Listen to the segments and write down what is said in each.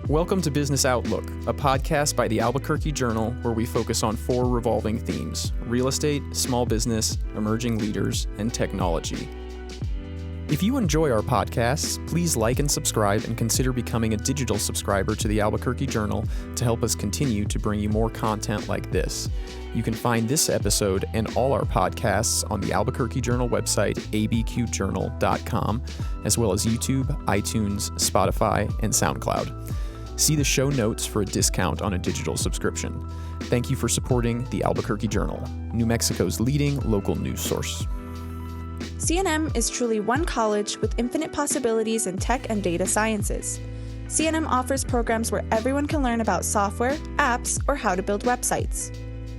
Welcome to Business Outlook, a podcast by the Albuquerque Journal where we focus on 4 revolving themes: real estate, small business, emerging leaders, and technology. If you enjoy our podcasts, please like and subscribe and consider becoming a digital subscriber to the Albuquerque Journal to help us continue to bring you more content like this. You can find this episode and all our podcasts on the Albuquerque Journal website, abqjournal.com, as well as YouTube, iTunes, Spotify, and SoundCloud. See the show notes for a discount on a digital subscription. Thank you for supporting the Albuquerque Journal, New Mexico's leading local news source. CNM is truly one college with infinite possibilities in tech and data sciences. CNM offers programs where everyone can learn about software, apps, or how to build websites.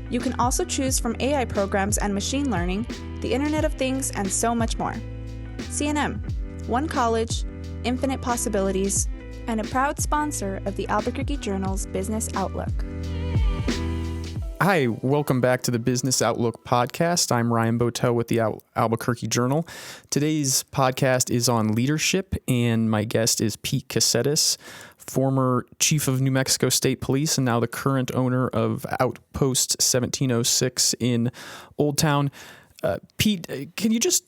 You can also choose from AI programs and machine learning, the Internet of Things, and so much more. CNM, one college, infinite possibilities, and a proud sponsor of the Albuquerque Journal's Business Outlook. Hi, welcome back to the Business Outlook podcast. I'm Ryan Boetel with the Albuquerque Journal. Today's podcast is on leadership, and my guest is Pete Kassetas, former chief of New Mexico State Police and now the current owner of Outpost 1706 in Old Town. Pete, can you just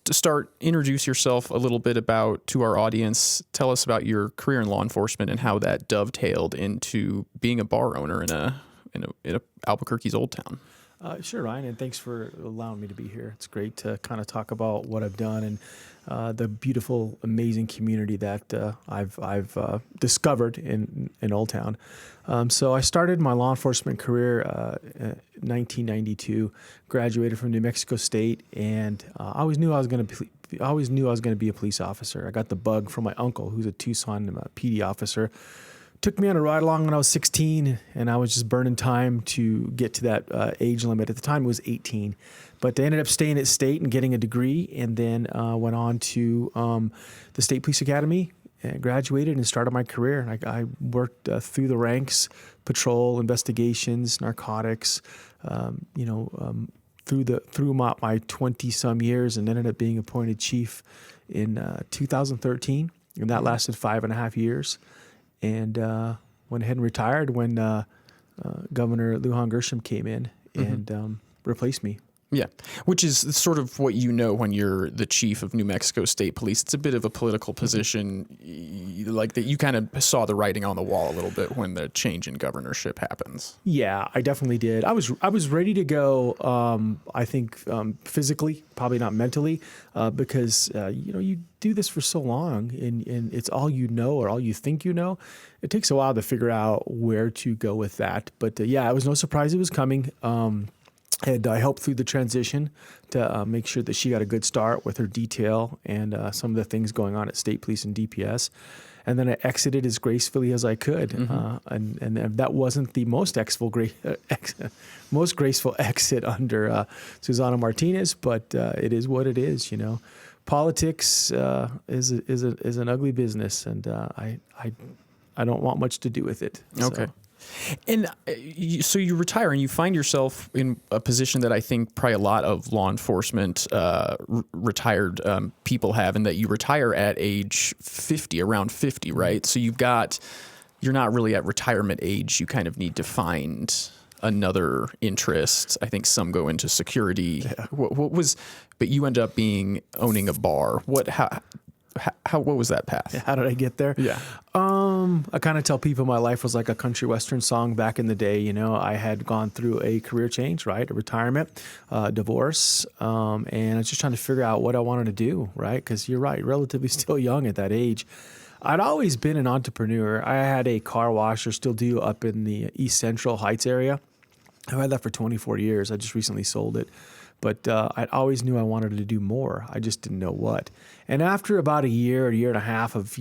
introduce yourself a little bit to our audience? Tell us about your career in law enforcement and how that dovetailed into being a bar owner in Albuquerque's Old Town. Sure, Ryan, and thanks for allowing me to be here. It's great to kind of talk about what I've done and the beautiful, amazing community that I've discovered in Old Town. So I started my law enforcement career in 1992, graduated from New Mexico State, and I always knew I was going to be a police officer. I got the bug from my uncle, who's a Tucson PD officer. Took me on a ride along when I was 16, and I was just burning time to get to that age limit. At the time, it was 18. But I ended up staying at state and getting a degree, and then went on to the State Police Academy and graduated and started my career. I worked through the ranks, patrol, investigations, narcotics, through my 20-some years, and ended up being appointed chief in 2013, and that lasted 5.5 years. And went ahead and retired when Governor Lujan Grisham came in and replaced me. Yeah, which is sort of what you know when you're the chief of New Mexico State Police. It's a bit of a political position, like that you kind of saw the writing on the wall a little bit when the change in governorship happens. Yeah, I definitely did. I was ready to go. I think physically, probably not mentally, because you do this for so long, and it's all you know or all you think you know. It takes a while to figure out where to go with that. But yeah, it was no surprise it was coming. And I helped through the transition to make sure that she got a good start with her detail and some of the things going on at State Police and DPS. And then I exited as gracefully as I could. And that wasn't the most graceful exit under Susana Martinez, but it is what it is, you know. Politics is an ugly business, and I don't want much to do with it. Okay. So. And so you retire and you find yourself in a position that I think probably a lot of law enforcement retired people have, in that you retire at age 50, around 50, right? So you're not really at retirement age. You kind of need to find another interest. I think some go into security. Yeah. But you end up owning a bar. What was that path? How did I get there? Yeah. I kind of tell people my life was like a country western song back in the day. You know, I had gone through a career change, right? A retirement, divorce, and I was just trying to figure out what I wanted to do, right? Because you're right, relatively still young at that age. I'd always been an entrepreneur. I had a car wash, or still do, up in the East Central Heights area. I've had that for 24 years. I just recently sold it. But I always knew I wanted to do more. I just didn't know what. And after about a year and a half of,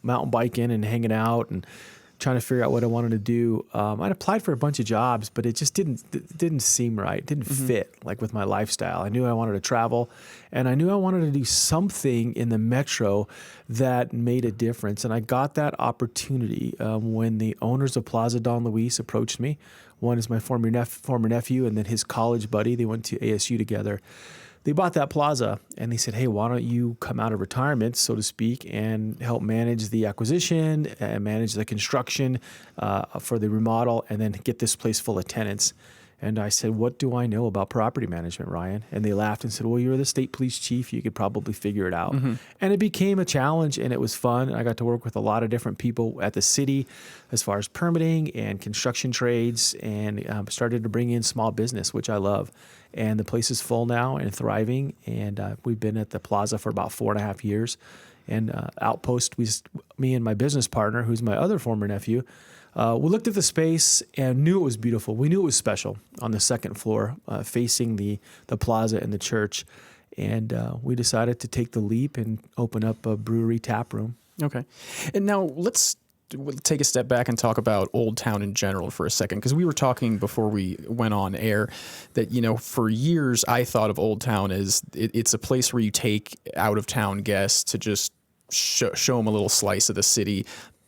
mountain biking and hanging out and trying to figure out what I wanted to do, I'd applied for a bunch of jobs, but it just didn't seem right. It didn't fit like with my lifestyle. I knew I wanted to travel, and I knew I wanted to do something in the metro that made a difference. And I got that opportunity when the owners of Plaza Don Luis approached me. One is my former nephew, and then his college buddy. They went to ASU together. they bought that plaza and they said, hey, why don't you come out of retirement, so to speak, and help manage the acquisition and manage the construction for the remodel and then get this place full of tenants. And I said, what do I know about property management, Ryan? And they laughed and said, well, you're the state police chief. You could probably figure it out. And it became a challenge, and it was fun. I got to work with a lot of different people at the city as far as permitting and construction trades, and started to bring in small business, which I love. And the place is full now and thriving. And we've been at the plaza for about 4.5 years. And Outpost, me and my business partner, who's my other former nephew, we looked at the space and knew it was beautiful. We knew it was special on the second floor, facing the plaza and the church. And we decided to take the leap and open up a brewery tap room. Okay. And now let's take a step back and talk about Old Town in general for a second, because we were talking before we went on air that, for years I thought of Old Town as it's a place where you take out-of-town guests to just show them a little slice of the city,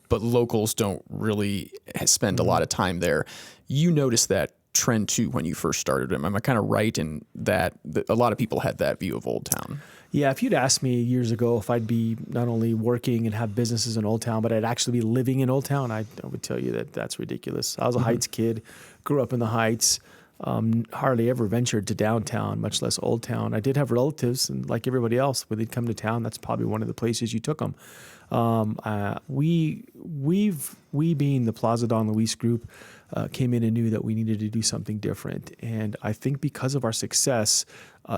but locals don't really spend a lot of time there. You noticed that trend too when you first started. Am I kind of right in that a lot of people had that view of Old Town? Yeah, if you'd asked me years ago if I'd be not only working and have businesses in Old Town, but I'd actually be living in Old Town, I would tell you that that's ridiculous. I was a Heights kid, grew up in the Heights, hardly ever ventured to downtown, much less Old Town. I did have relatives, and like everybody else, when they'd come to town, that's probably one of the places you took them. We being the Plaza Don Luis group, came in and knew that we needed to do something different. And I think because of our success,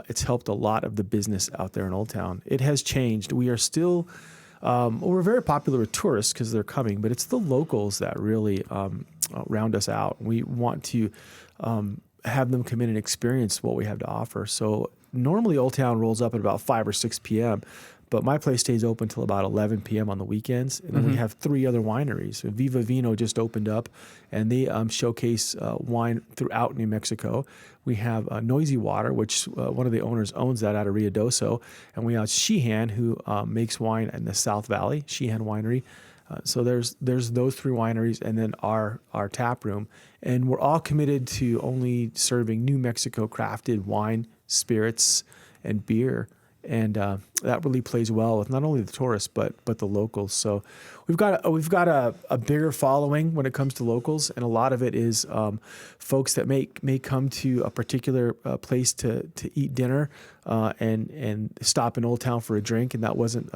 it's helped a lot of the business out there in Old Town. It has changed. We are still, we're very popular with tourists because they're coming, but it's the locals that really round us out. We want to have them come in and experience what we have to offer. So normally Old Town rolls up at about 5 or 6 p.m., but my place stays open till about 11 p.m. on the weekends. And then we have 3 other wineries. Viva Vino just opened up, and they showcase wine throughout New Mexico. We have Noisy Water, which one of the owners owns that out of Ruidoso. And we have Sheehan, who makes wine in the South Valley, Sheehan Winery. So there's those 3 wineries, and then our tap room. And we're all committed to only serving New Mexico crafted wine, spirits, and beer. And that really plays well with not only the tourists but the locals. So we've got a bigger following when it comes to locals, and a lot of it is folks that may come to a particular place to eat dinner and stop in Old Town for a drink, and that wasn't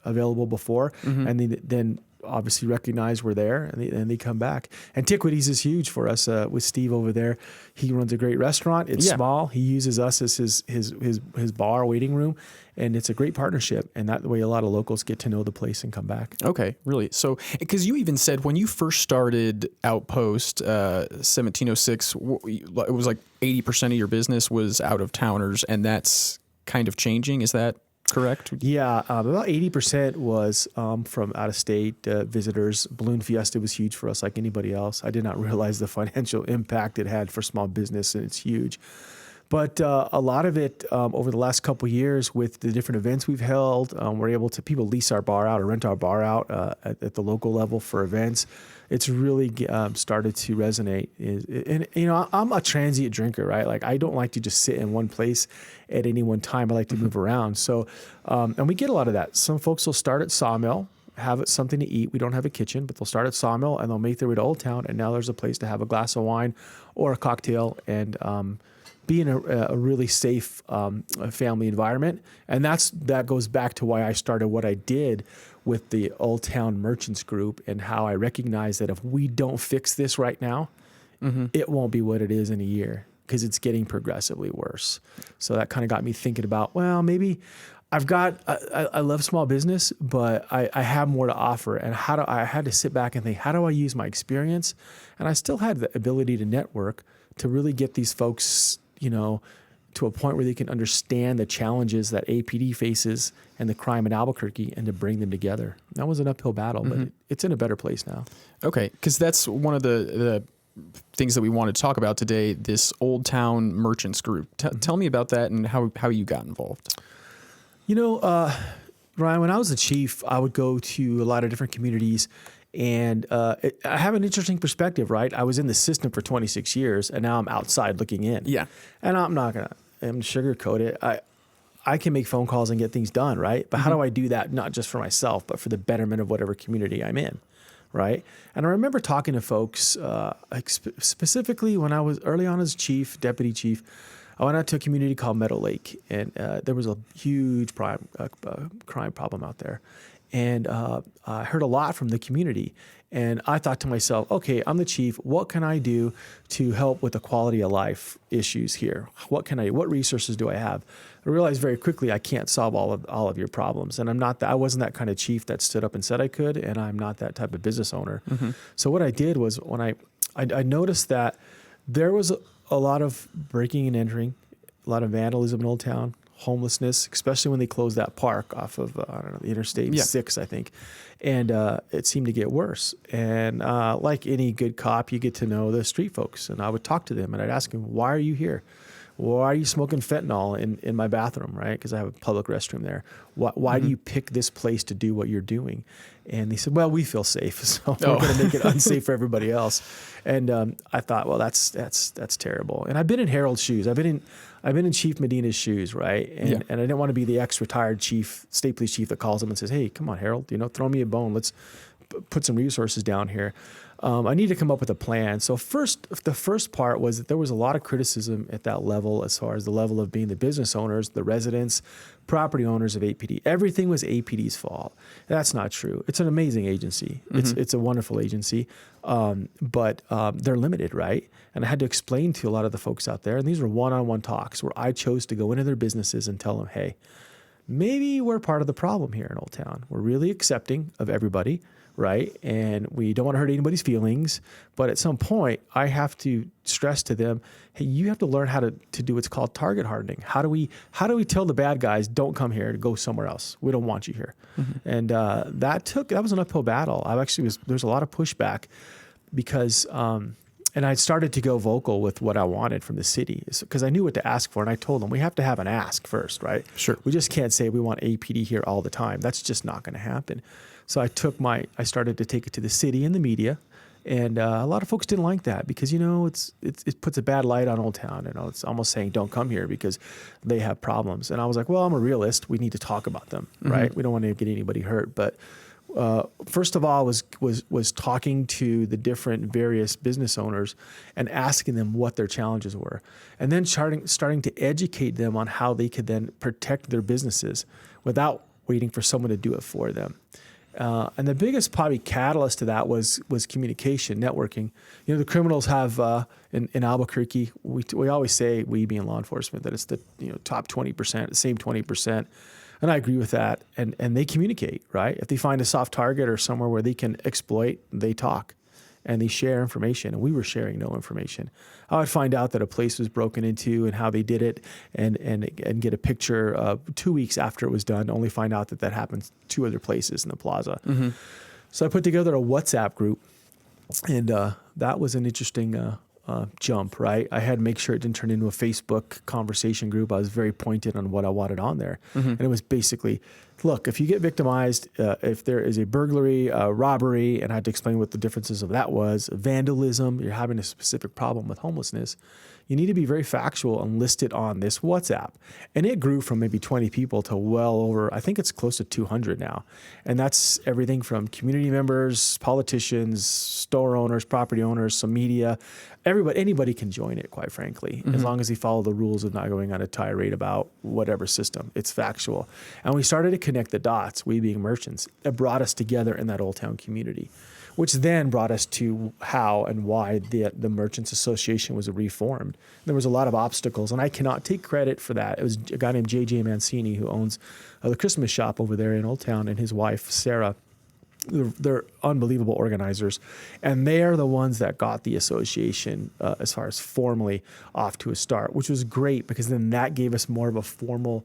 available before, and then obviously recognize we're there, and they come back. Antiquities is huge for us with Steve over there. He runs a great restaurant. It's small. He uses us as his bar waiting room, and it's a great partnership. And that way, a lot of locals get to know the place and come back. Okay, really. So, because you even said when you first started Outpost, 1706, it was like 80% of your business was out of towners, and that's kind of changing. Is that correct? Yeah, about 80% was from out-of-state visitors. Balloon Fiesta was huge for us, like anybody else. I did not realize the financial impact it had for small business, and it's huge. But a lot of it over the last couple of years with the different events we've held, we're able to, people lease our bar out or rent our bar out at the local level for events. It's really started to resonate. And I'm a transient drinker, right? Like, I don't like to just sit in one place at any one time. I like to move around. So, and we get a lot of that. Some folks will start at Sawmill, have something to eat. We don't have a kitchen, but they'll start at Sawmill and they'll make their way to Old Town. And now there's a place to have a glass of wine or a cocktail and be in a really safe family environment. And that goes back to why I started what I did with the Old Town Merchants Group, and how I recognize that if we don't fix this right now, it won't be what it is in a year, because it's getting progressively worse. So that kind of got me thinking about, well, maybe I love small business, but I have more to offer. And I had to sit back and think, how do I use my experience? And I still had the ability to network to really get these folks, to a point where they can understand the challenges that APD faces and the crime in Albuquerque, and to bring them together. That was an uphill battle, but it's in a better place now. Okay, because that's one of the things that we wanted to talk about today, this Old Town Merchants Group. Tell me about that and how you got involved. Ryan, when I was the chief, I would go to a lot of different communities, and I have an interesting perspective, right? I was in the system for 26 years, and now I'm outside looking in. Yeah. And I'm not going to, sugarcoat it. I can make phone calls and get things done, right? But how do I do that, not just for myself, but for the betterment of whatever community I'm in, right? And I remember talking to folks, specifically when I was early on as deputy chief, I went out to a community called Meadow Lake, and there was a huge crime problem out there. And I heard a lot from the community. And I thought to myself, okay, I'm the chief. What can I do to help with the quality of life issues here? What resources do I have? I realized very quickly I can't solve all of your problems. And I wasn't that kind of chief that stood up and said I could, and I'm not that type of business owner. Mm-hmm. So what I did was when I noticed that there was a lot of breaking and entering, a lot of vandalism in Old Town, homelessness, especially when they closed that park off of, the Interstate 6, I think. And it seemed to get worse. And like any good cop, you get to know the street folks. And I would talk to them and I'd ask them, why are you here? Why are you smoking fentanyl in my bathroom, right? Because I have a public restroom there. Why do you pick this place to do what you're doing? And they said, well, we feel safe, so we're going to make it unsafe for everybody else. And I thought, well, that's terrible. And I've been in Harold's shoes. I've been in Chief Medina's shoes, right? And I didn't want to be the ex-retired state police chief that calls him and says, hey, come on, Harold, throw me a bone. Let's put some resources down here. I need to come up with a plan. So the first part was that there was a lot of criticism at that level as far as the level of being the business owners, the residents, property owners of APD. Everything was APD's fault. That's not true. It's an amazing agency. Mm-hmm. It's a wonderful agency, but they're limited, right? And I had to explain to a lot of the folks out there, and these were one-on-one talks where I chose to go into their businesses and tell them, hey, maybe we're part of the problem here in Old Town. We're really accepting of everybody, right? And we don't want to hurt anybody's feelings. But at some point, I have to stress to them, hey, you have to learn how to do what's called target hardening. How do we tell the bad guys, don't come here, to go somewhere else? We don't want you here. Mm-hmm. And that was an uphill battle. There's a lot of pushback because, and I started to go vocal with what I wanted from the city because I knew what to ask for. And I told them, we have to have an ask first, right? Sure. We just can't say we want APD here all the time. That's just not going to happen. So I started to take it to the city and the media, and a lot of folks didn't like that because it puts a bad light on Old Town. It's almost saying don't come here because they have problems. And I was like, well, I'm a realist. We need to talk about them, right? Mm-hmm. We don't want to get anybody hurt. But first of all, was talking to the different various business owners and asking them what their challenges were, and then starting to educate them on how they could then protect their businesses without waiting for someone to do it for them. And the biggest probably catalyst to that was communication, networking. The criminals have in Albuquerque. We always say, we being law enforcement, that it's the top 20%, the same 20%, and I agree with that. And they communicate, right? If they find a soft target or somewhere where they can exploit, they talk and they share information. And we were sharing no information. I would find out that a place was broken into and how they did it, and get a picture 2 weeks after it was done. Only find out that happened 2 other places in the plaza. Mm-hmm. So I put together a WhatsApp group, and that was an interesting jump, right? I had to make sure it didn't turn into a Facebook conversation group. I was very pointed on what I wanted on there. Mm-hmm. And it was basically, look, if you get victimized, if there is a burglary, robbery, and I had to explain what the differences of that was, vandalism, you're having a specific problem with homelessness, you need to be very factual and list it on this WhatsApp. And it grew from maybe 20 people to well over, I think it's close to 200 now. And that's everything from community members, politicians, store owners, property owners, some media. Anybody can join it, quite frankly, as long as they follow the rules of not going on a tirade about whatever system. It's factual. And we started to connect the dots, we being merchants. It brought us together in that Old Town community, which then brought us to how and why the Merchants Association was reformed. There was a lot of obstacles, and I cannot take credit for that. It was a guy named J.J. Mancini who owns the Christmas shop over there in Old Town, and his wife, Sarah. They're unbelievable organizers, and they are the ones that got the association as far as formally off to a start, which was great because then that gave us more of a formal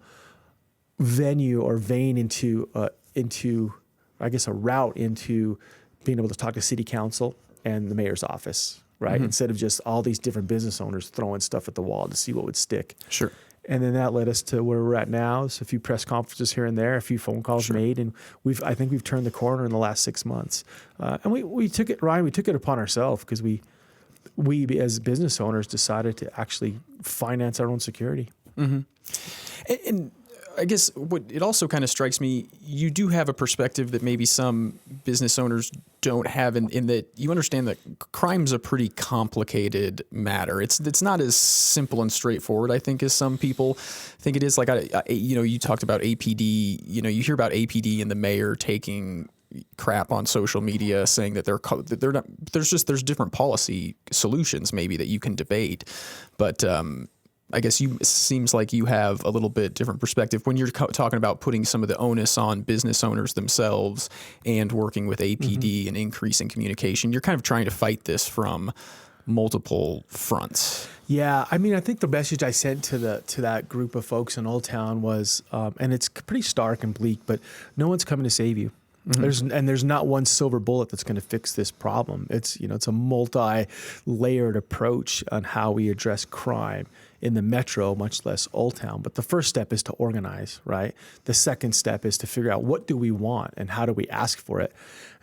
venue or vein into I guess a route into being able to talk to city council and the mayor's office, right? Mm-hmm. Instead of just all these different business owners throwing stuff at the wall to see what would stick. Sure. And then that led us to where we're at now. So a few press conferences here and there, a few phone calls made, and I think we've turned the corner in the last 6 months. And we took it, Ryan, we took it upon ourselves because we as business owners decided to actually finance our own security. And I guess what it also kind of strikes me, you do have a perspective that maybe some business owners don't have in that you understand that crime's a pretty complicated matter. It's not as simple and straightforward, I think, as some people think it is. Like, you talked about APD, you hear about APD and the mayor taking crap on social media saying that they're not, there's different policy solutions maybe that you can debate. But, I guess seems like you have a little bit different perspective when you're talking about putting some of the onus on business owners themselves and working with APD and increasing communication. You're kind of trying to fight this from multiple fronts. Yeah, I mean, I think the message I sent to that group of folks in Old Town was, and it's pretty stark and bleak, but no one's coming to save you. There's not one silver bullet that's going to fix this problem. It's a multi-layered approach on how we address crime in the metro, much less Old Town. But the first step is to organize, right? The second step is to figure out what do we want and how do we ask for it.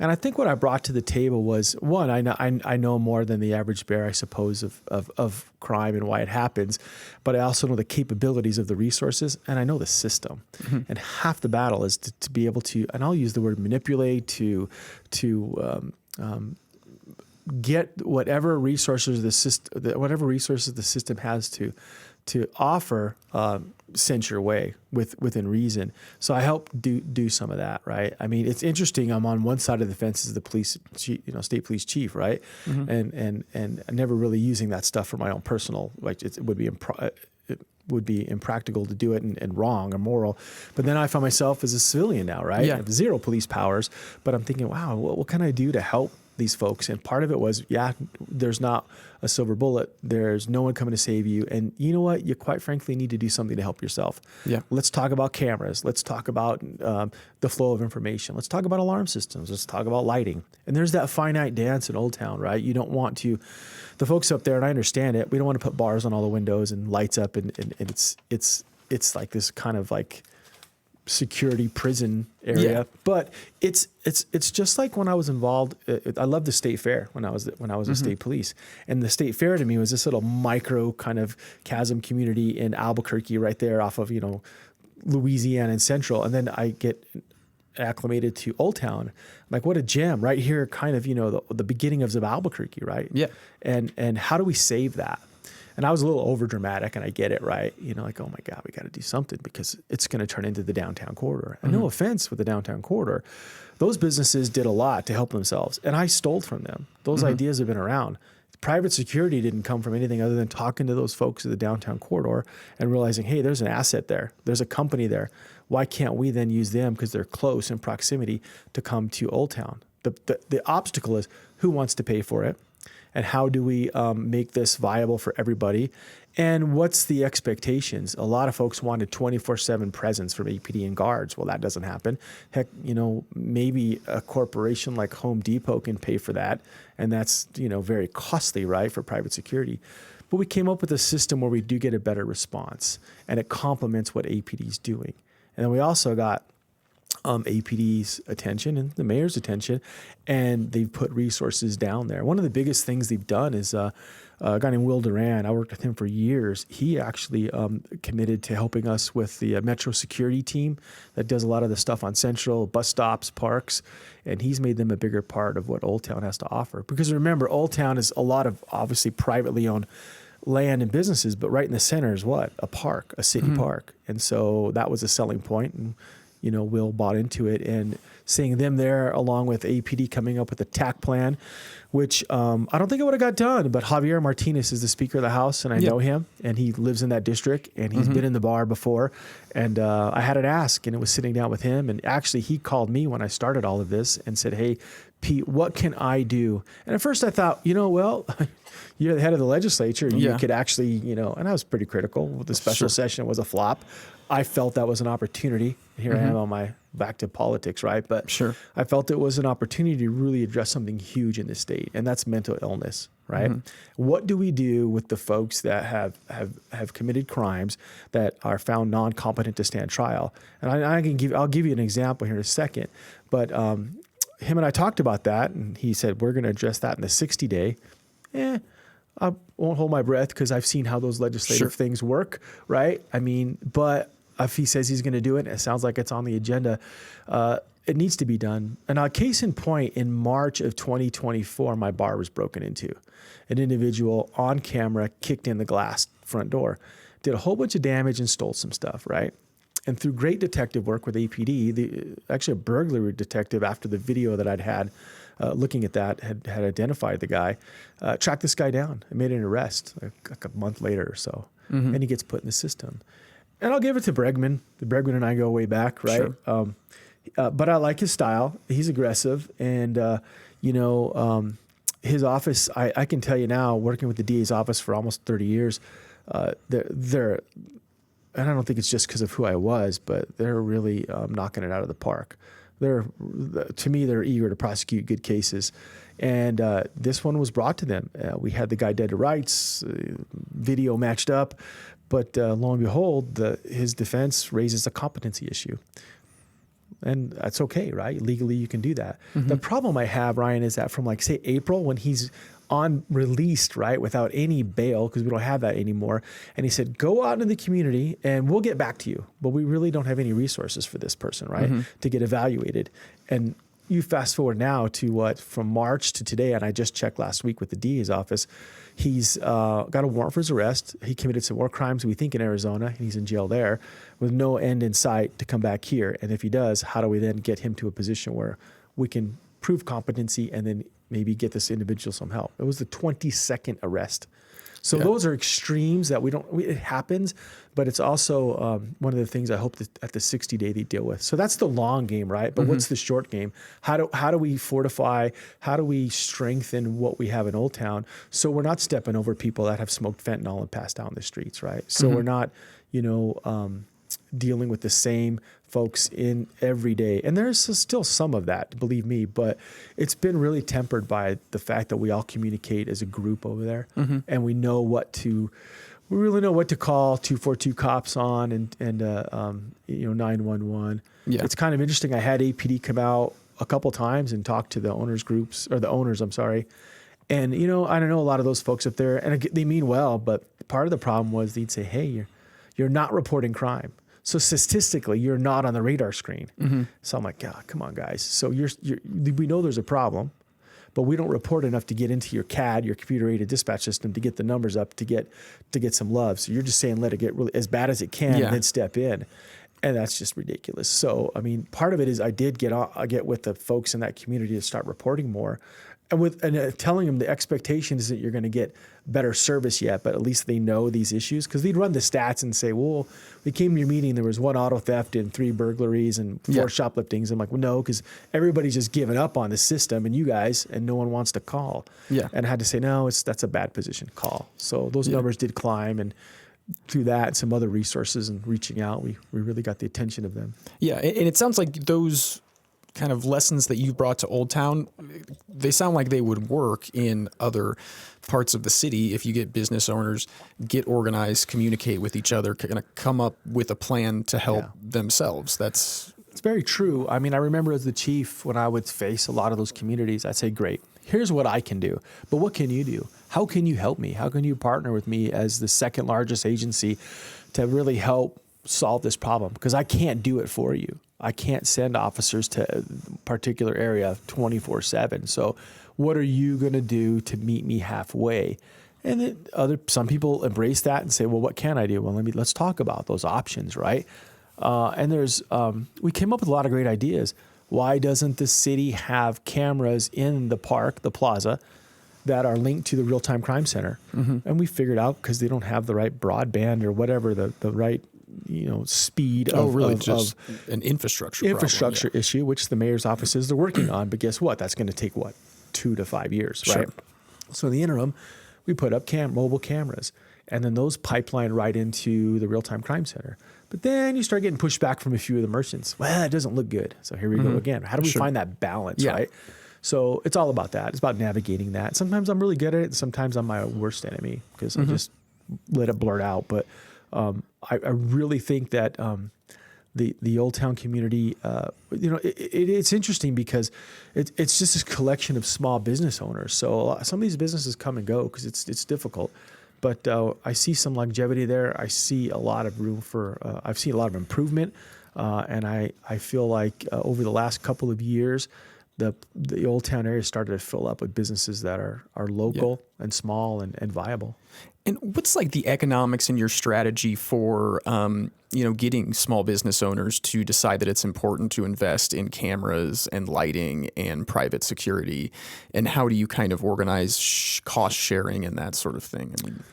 And I think what I brought to the table was, one, I know more than the average bear, I suppose, of crime and why it happens, but I also know the capabilities of the resources, and I know the system. And half the battle is to be able to, and I'll use the word manipulate, to get whatever resources the system has to offer sent your way within reason. So I help do some of that, right? I mean, it's interesting. I'm on one side of the fence as the police, state police chief, right? And never really using that stuff for my own personal. Like it would be impractical to do it and wrong or moral. But then I find myself as a civilian now, right? Yeah. I have zero police powers, but I'm thinking, wow, what can I do to help these folks? And part of it was, there's not a silver bullet. There's no one coming to save you. And you know what? You quite frankly need to do something to help yourself. Yeah. Let's talk about cameras. Let's talk about the flow of information. Let's talk about alarm systems. Let's talk about lighting. And there's that finite dance in Old Town, right? You don't want to, the folks up there, and I understand it, we don't want to put bars on all the windows and lights up and it's like this kind of like security prison area. Yeah. But it's just like when I was involved. I loved the state fair when I was a state police, and the state fair to me was this little micro kind of chasm community in Albuquerque, right there off of Louisiana and Central. And then I get acclimated to Old Town. I'm like, what a gem right here, kind of the beginning of Albuquerque, right? Yeah. And how do we save that? And I was a little over dramatic, and I get it, right? Like, oh my God, we got to do something because it's going to turn into the downtown corridor. And no offense with the downtown corridor, those businesses did a lot to help themselves, and I stole from them. Those ideas have been around. Private security didn't come from anything other than talking to those folks at the downtown corridor and realizing, hey, there's an asset there. There's a company there. Why can't we then use them because they're close in proximity to come to Old Town? The obstacle is who wants to pay for it? And how do we make this viable for everybody? And what's the expectations? A lot of folks wanted 24/7 presence from APD and guards. Well, that doesn't happen. Heck, maybe a corporation like Home Depot can pay for that. And that's, very costly, right, for private security. But we came up with a system where we do get a better response, and it complements what APD is doing. And then we also got APD's attention and the mayor's attention, and they've put resources down there. One of the biggest things they've done is a guy named Will Duran. I worked with him for years. He actually committed to helping us with the Metro security team that does a lot of the stuff on Central, bus stops, parks, and he's made them a bigger part of what Old Town has to offer. Because remember, Old Town is a lot of obviously privately owned land and businesses, but right in the center is what? A park, a city park. And so that was a selling point, and Will bought into it, and seeing them there along with APD coming up with a TAC plan, which I don't think it would have got done, but Javier Martinez is the Speaker of the House, and I know him, and he lives in that district, and he's been in the bar before, and I had an ask, and it was sitting down with him, and actually he called me when I started all of this and said, hey, Pete, what can I do? And at first I thought, well, you're the head of the legislature, and you could actually, and I was pretty critical. The special session was a flop. I felt that was an opportunity. Here I am on my back to politics, right? But I felt it was an opportunity to really address something huge in the state, and that's mental illness, right? What do we do with the folks that have committed crimes that are found non-competent to stand trial? And I'll give you an example here in a second, but him and I talked about that, and he said, we're going to address that in the 60-day. I won't hold my breath because I've seen how those legislative things work, right? I mean, but if he says he's going to do it, it sounds like it's on the agenda. It needs to be done. And a case in point, in March of 2024, my bar was broken into. An individual on camera kicked in the glass front door, did a whole bunch of damage and stole some stuff, right? And through great detective work with APD, actually a burglary detective, after the video that I'd had looking at that, had identified the guy, tracked this guy down and made an arrest like a month later or so. And he gets put in the system. And I'll give it to Bregman. Bregman and I go way back, right? Sure. But I like his style. He's aggressive. And, his office, I can tell you now, working with the DA's office for almost 30 years, they're and I don't think it's just because of who I was, but they're really knocking it out of the park. To me, they're eager to prosecute good cases. And this one was brought to them. We had the guy dead to rights, video matched up, but lo and behold, his defense raises a competency issue. And that's okay, right? Legally, you can do that. The problem I have, Ryan, is that from like, say, April, when he's released, right, without any bail, because we don't have that anymore. And he said, go out into the community and we'll get back to you. But we really don't have any resources for this person, right, to get evaluated. And you fast forward now to from March to today, and I just checked last week with the DA's office, he's got a warrant for his arrest. He committed some more crimes, we think, in Arizona, and he's in jail there with no end in sight to come back here. And if he does, how do we then get him to a position where we can prove competency and then maybe get this individual some help? It was the 22nd arrest. So those are extremes that it happens, but it's also one of the things I hope that at the 60-day they deal with. So that's the long game, right? But what's the short game? How do we fortify, how do we strengthen what we have in Old Town so we're not stepping over people that have smoked fentanyl and passed down the streets, right? So we're not, dealing with the same folks in every day. And there's still some of that, believe me, but it's been really tempered by the fact that we all communicate as a group over there, and we really know what to call 242 cops on and 911. Yeah. It's kind of interesting. I had APD come out a couple times and talk to the owners, I'm sorry. And, I don't know a lot of those folks up there, and they mean well, but part of the problem was they'd say, hey, you're not reporting crime. So statistically, you're not on the radar screen. So I'm like, God, come on, guys. So we know there's a problem, but we don't report enough to get into your CAD, your computer-aided dispatch system, to get the numbers up, to get some love. So you're just saying let it get really as bad as it can, and then step in. And that's just ridiculous. So, I mean, part of it is I did get with the folks in that community to start reporting more. And telling them the expectation is that you're going to get better service yet, but at least they know these issues. Because they'd run the stats and say, well, we came to your meeting, there was 1 auto theft and 3 burglaries and 4 shopliftings. I'm like, well, no, because everybody's just given up on the system and you guys, and no one wants to call. Yeah. And I had to say, no, that's a bad position, call. So those numbers did climb, and through that and some other resources and reaching out, we really got the attention of them. Yeah, and it sounds like those kind of lessons that you've brought to Old Town, they sound like they would work in other parts of the city if you get business owners, get organized, communicate with each other, kind of come up with a plan to help themselves. It's very true. I mean, I remember as the chief, when I would face a lot of those communities, I'd say, great, here's what I can do, but what can you do? How can you help me? How can you partner with me as the second largest agency to really help solve this problem? Because I can't do it for you. I can't send officers to a particular area 24/7. So what are you going to do to meet me halfway? And then some people embrace that and say, well, what can I do? Well, let's talk about those options, right? And we came up with a lot of great ideas. Why doesn't the city have cameras in the park, the plaza, that are linked to the real-time crime center? And we figured out because they don't have the right broadband or whatever, the right speed of an infrastructure issue, which the mayor's offices are working on. But guess what? That's going to take 2 to 5 years, right? So in the interim, we put up mobile cameras, and then those pipeline right into the real-time crime center. But then you start getting pushed back from a few of the merchants. Well, it doesn't look good. So here we go again. How do we find that balance, right? So it's all about that. It's about navigating that. Sometimes I'm really good at it, and sometimes I'm my worst enemy because I just let it blurt out. But I really think that the Old Town community, it's interesting because it's just this collection of small business owners. So some of these businesses come and go because it's difficult. But I see some longevity there. I see a lot of room for, I've seen a lot of improvement. And I feel like over the last couple of years, the Old Town area started to fill up with businesses that are local and small and viable. And what's like the economics in your strategy for, getting small business owners to decide that it's important to invest in cameras and lighting and private security? And how do you kind of organize cost sharing and that sort of thing? I mean,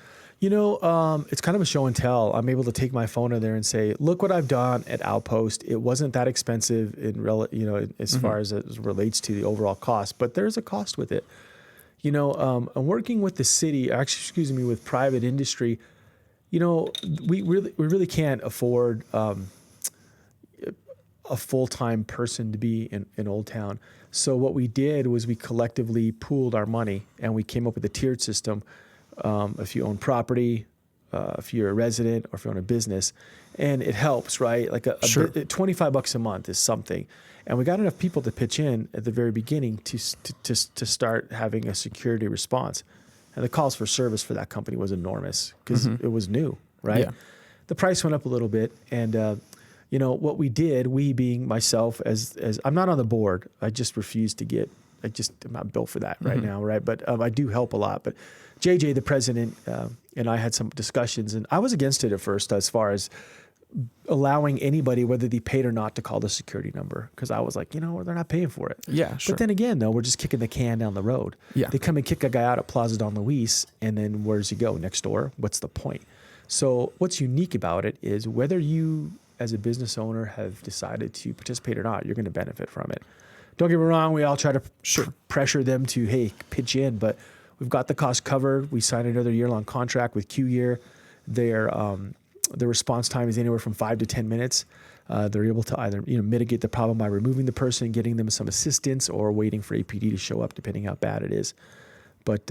it's kind of a show and tell. I'm able to take my phone in there and say, look what I've done at Outpost. It wasn't that expensive as far as it relates to the overall cost, but there's a cost with it. I'm working with the city, with private industry. We really can't afford a full-time person to be in Old Town. So what we did was we collectively pooled our money and we came up with a tiered system. If you own property, if you're a resident, or if you own a business, and it helps, right? Like Sure. $25 a month is something, and we got enough people to pitch in at the very beginning to start having a security response, and the calls for service for that company was enormous because it was new, right? Yeah. The price went up a little bit, and what we did, we being myself, as I'm not on the board, I just refuse to get. I'm not built for that right now, right? But I do help a lot. But JJ, the president, and I had some discussions, and I was against it at first as far as allowing anybody, whether they paid or not, to call the security number. Because I was like, they're not paying for it. Yeah, sure. But then again, though, we're just kicking the can down the road. Yeah. They come and kick a guy out at Plaza Don Luis, and then where does he go? Next door? What's the point? So what's unique about it is whether you, as a business owner, have decided to participate or not, you're going to benefit from it. Don't get me wrong, we all try to pressure them to, hey, pitch in, but we've got the cost covered. We signed another year-long contract with Q-Year. Their response time is anywhere from 5 to 10 minutes. They're able to either mitigate the problem by removing the person, getting them some assistance, or waiting for APD to show up, depending how bad it is. But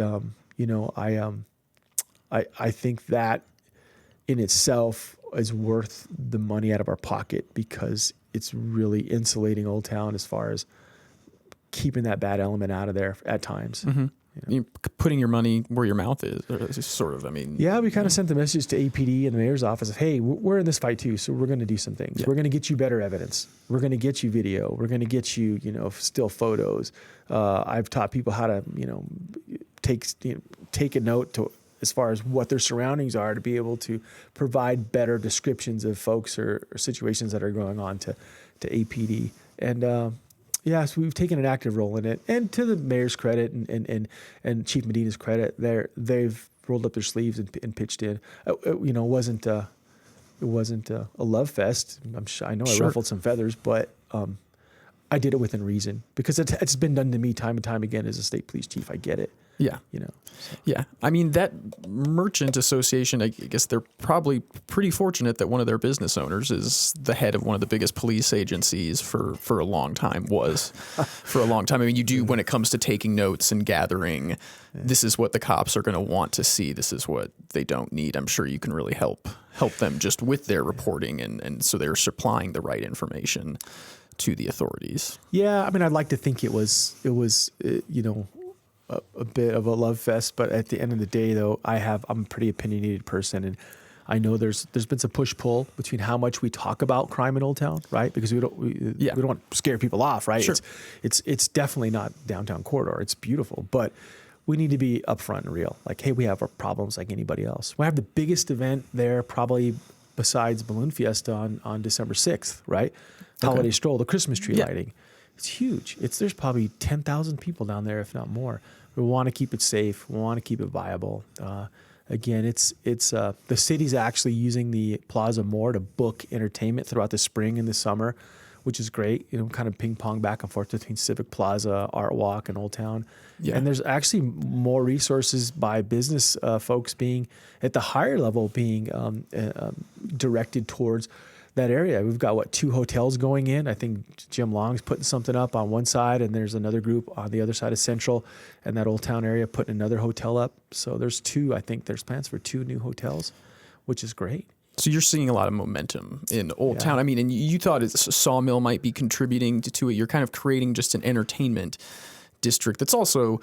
I think that in itself is worth the money out of our pocket because it's really insulating Old Town as far as keeping that bad element out of there at times. You're putting your money where your mouth is, sort of. I mean, yeah, we kind of sent the message to APD and the mayor's office of, hey, we're in this fight too, so we're going to do some things. Yeah. We're going to get you better evidence. We're going to get you video. We're going to get you, still photos. I've taught people how to, take a note to as far as what their surroundings are to be able to provide better descriptions of folks or situations that are going on to APD. And so we've taken an active role in it. And to the mayor's credit and Chief Medina's credit, they've rolled up their sleeves and pitched in. It wasn't a love fest. I know I ruffled some feathers, but I did it within reason because it's been done to me time and time again as a state police chief. I get it. Yeah. Yeah. I mean, that merchant association, I guess they're probably pretty fortunate that one of their business owners is the head of one of the biggest police agencies for a long time, for a long time. I mean, you do, when it comes to taking notes and gathering, this is what the cops are going to want to see. This is what they don't need. I'm sure you can really help them just with their reporting. And so they're supplying the right information to the authorities. Yeah. I mean, I'd like to think it was a bit of a love fest, but at the end of the day, though, I'm a pretty opinionated person, and I know there's been some push-pull between how much we talk about crime in Old Town, right? Because we don't want to scare people off, right? Sure. It's definitely not downtown corridor. It's beautiful, but we need to be upfront and real. Like, hey, we have our problems like anybody else. We have the biggest event there, probably besides Balloon Fiesta on December 6th, right? Holiday Stroll, the Christmas tree lighting. It's huge. There's probably 10,000 people down there, if not more. We want to keep it safe. We want to keep it viable. Again, it's the city's actually using the plaza more to book entertainment throughout the spring and the summer, which is great. Kind of ping pong back and forth between Civic Plaza, Art Walk, and Old Town. Yeah. And there's actually more resources by business folks being at the higher level being directed towards that area. We've got 2 hotels going in. I think Jim Long's putting something up on one side, and there's another group on the other side of Central and that Old Town area putting another hotel up. So there's 2. I think there's plans for 2 new hotels, which is great. So you're seeing a lot of momentum in Old Town. I mean, and you thought Sawmill might be contributing to it. You're kind of creating just an entertainment district that's also,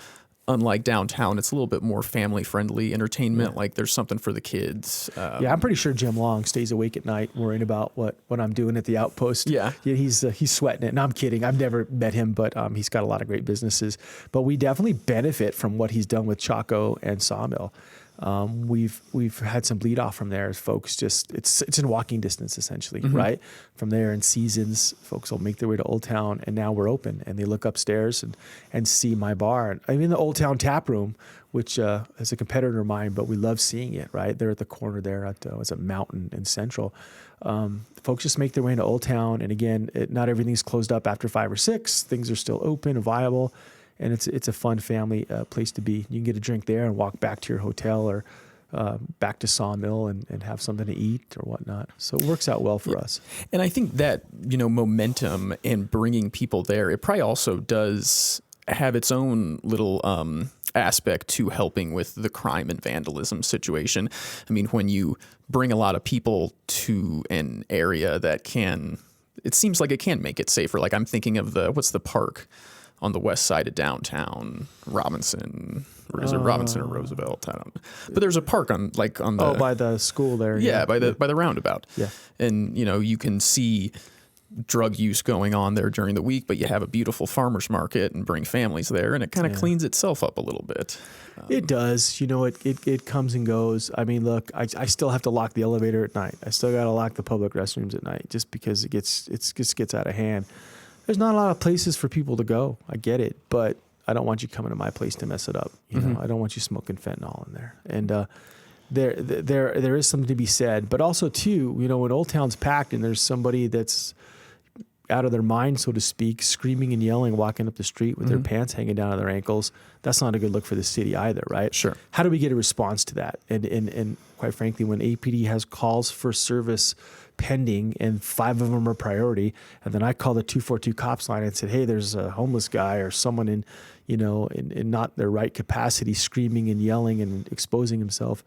unlike downtown, it's a little bit more family-friendly entertainment. Like there's something for the kids. I'm pretty sure Jim Long stays awake at night worrying about what I'm doing at the Outpost. Yeah, he's sweating it. No, I'm kidding. I've never met him, but he's got a lot of great businesses. But we definitely benefit from what he's done with Chaco and Sawmill. We've had some bleed off from there. Folks just it's in walking distance essentially, right? From there in seasons, folks will make their way to Old Town, and now we're open, and they look upstairs and see my bar. And I'm in the Old Town tap room, which is a competitor of mine, but we love seeing it. Right, they're at the corner there at was it Mountain and Central. Folks just make their way into Old Town, and again, not everything's closed up after 5 or 6. Things are still open and viable. And it's a fun family place to be. You can get a drink there and walk back to your hotel or back to Sawmill and have something to eat or whatnot. So it works out well for us. And I think that, momentum and bringing people there, it probably also does have its own little aspect to helping with the crime and vandalism situation. I mean, when you bring a lot of people to an area that it seems like it can make it safer. Like I'm thinking of what's the park on the west side of downtown, Robinson, or is it Robinson or Roosevelt? I don't know. But there's a park on the by the school there. Yeah, by the roundabout. Yeah. And you can see drug use going on there during the week, but you have a beautiful farmers market and bring families there, and it kind of cleans itself up a little bit. It does. It comes and goes. I mean, look, I still have to lock the elevator at night. I still got to lock the public restrooms at night just because it just gets out of hand. There's not a lot of places for people to go. I get it, but I don't want you coming to my place to mess it up. I don't want you smoking fentanyl in there. And there is something to be said, but also too, when Old Town's packed and there's somebody that's out of their mind, so to speak, screaming and yelling, walking up the street with their pants hanging down to their ankles, that's not a good look for the city either, right? Sure. How do we get a response to that? And quite frankly, when APD has calls for service pending and 5 of them are priority, and then I call the 242 cops line and said, hey, there's a homeless guy or someone in not their right capacity screaming and yelling and exposing himself.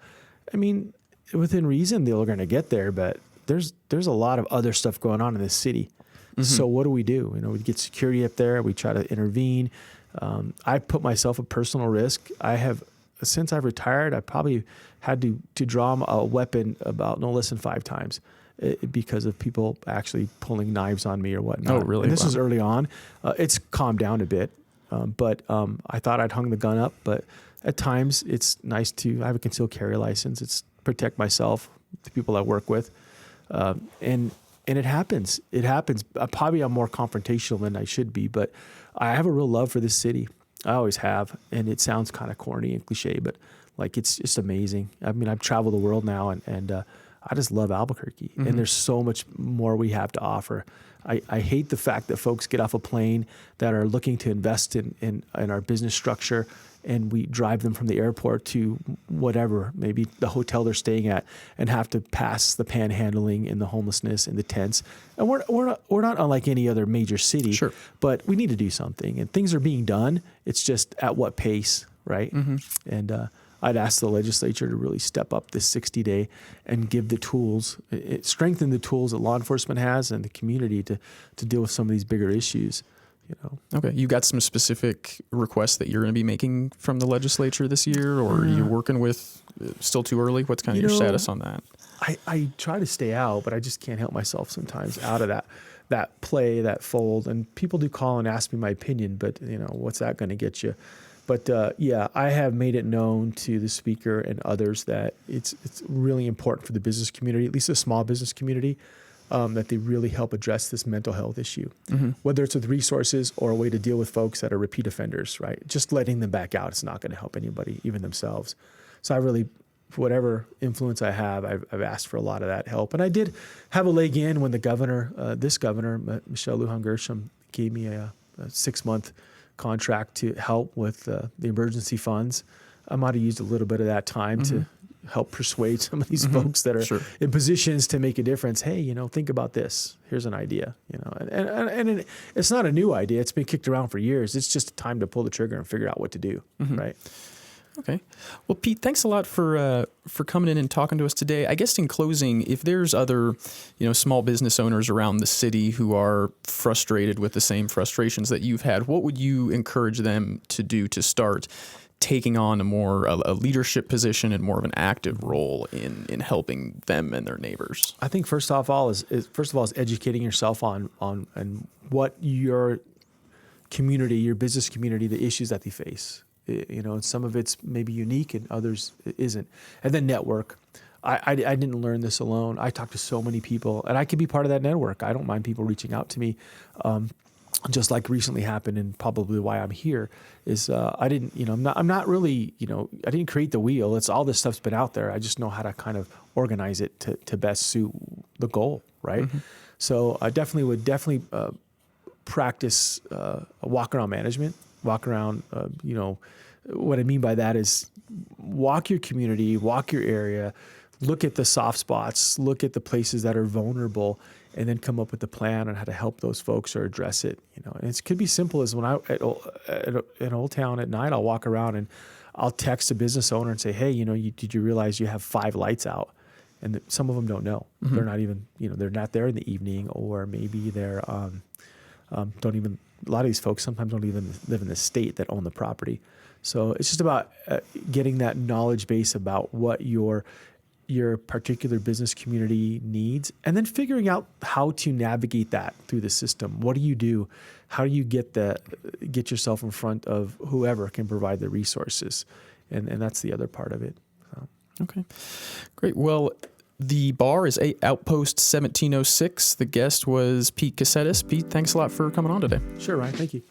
I mean, within reason, they're going to get there, but there's a lot of other stuff going on in this city. So what do? We get security up there. We try to intervene. I put myself at personal risk. Since I've retired, I probably had to draw a weapon about no less than 5 times because of people actually pulling knives on me or whatnot. Oh, really? And this was early on. It's calmed down a bit, but I thought I'd hung the gun up. But at times, it's nice I have a concealed carry license. It's protect myself, the people I work with, and it happens. It happens. Probably I'm more confrontational than I should be, but I have a real love for this city. I always have, and it sounds kind of corny and cliche, but it's just amazing. I mean, I've traveled the world now, and I just love Albuquerque, and there's so much more we have to offer. I hate the fact that folks get off a plane that are looking to invest in our business structure, and we drive them from the airport to whatever, maybe the hotel they're staying at, and have to pass the panhandling and the homelessness and the tents. And we're not unlike any other major city, sure, but we need to do something, and things are being done. It's just at what pace, right? And I'd ask the legislature to really step up this 60-day and give the tools, strengthen the tools that law enforcement has and the community to deal with some of these bigger issues. Okay. You got some specific requests that you're going to be making from the legislature this year, or are you working with still too early? What's kind of your status on that? I try to stay out, but I just can't help myself sometimes out of that play, that fold. And people do call and ask me my opinion, but what's that going to get you? But I have made it known to the speaker and others that it's really important for the business community, at least the small business community, that they really help address this mental health issue, whether it's with resources or a way to deal with folks that are repeat offenders, right? Just letting them back out is not going to help anybody, even themselves. So I really, for whatever influence I have, I've asked for a lot of that help. And I did have a leg in when the governor, Michelle Lujan Gershom, gave me a 6-month contract to help with the emergency funds. I might have used a little bit of that time to help persuade some of these folks that are in positions to make a difference. Hey, think about this. Here's an idea. And it's not a new idea. It's been kicked around for years. It's just time to pull the trigger and figure out what to do, right? Okay. Well, Pete, thanks a lot for coming in and talking to us today. I guess in closing, if there's other, small business owners around the city who are frustrated with the same frustrations that you've had, what would you encourage them to do to start taking on a leadership position and more of an active role in helping them and their neighbors? I think first of all is educating yourself on and what your community, your business community, the issues that they face. And some of it's maybe unique and others isn't. And then network. I didn't learn this alone. I talked to so many people, and I can be part of that network. I don't mind people reaching out to me. Just like recently happened, and probably why I'm here is I didn't, I'm not really, I didn't create the wheel. It's all this stuff's been out there. I just know how to kind of organize it to best suit the goal, right? Mm-hmm. So I would practice walk around management, walk around, what I mean by that is walk your community, walk your area, look at the soft spots, look at the places that are vulnerable, and then come up with a plan on how to help those folks or address it. And it could be simple as when in Old Town at night, I'll walk around and I'll text a business owner and say, hey, did you realize you have 5 lights out? And some of them don't know. Mm-hmm. They're not even, they're not there in the evening, or maybe they're don't even. A lot of these folks sometimes don't even live in the state that own the property. So it's just about getting that knowledge base about what your particular business community needs, and then figuring out how to navigate that through the system. What do you do? How do you get yourself in front of whoever can provide the resources? And that's the other part of it. So. Okay, great. Well, the bar is Outpost 1706. The guest was Pete Kassetas. Pete, thanks a lot for coming on today. Sure, Ryan. Thank you.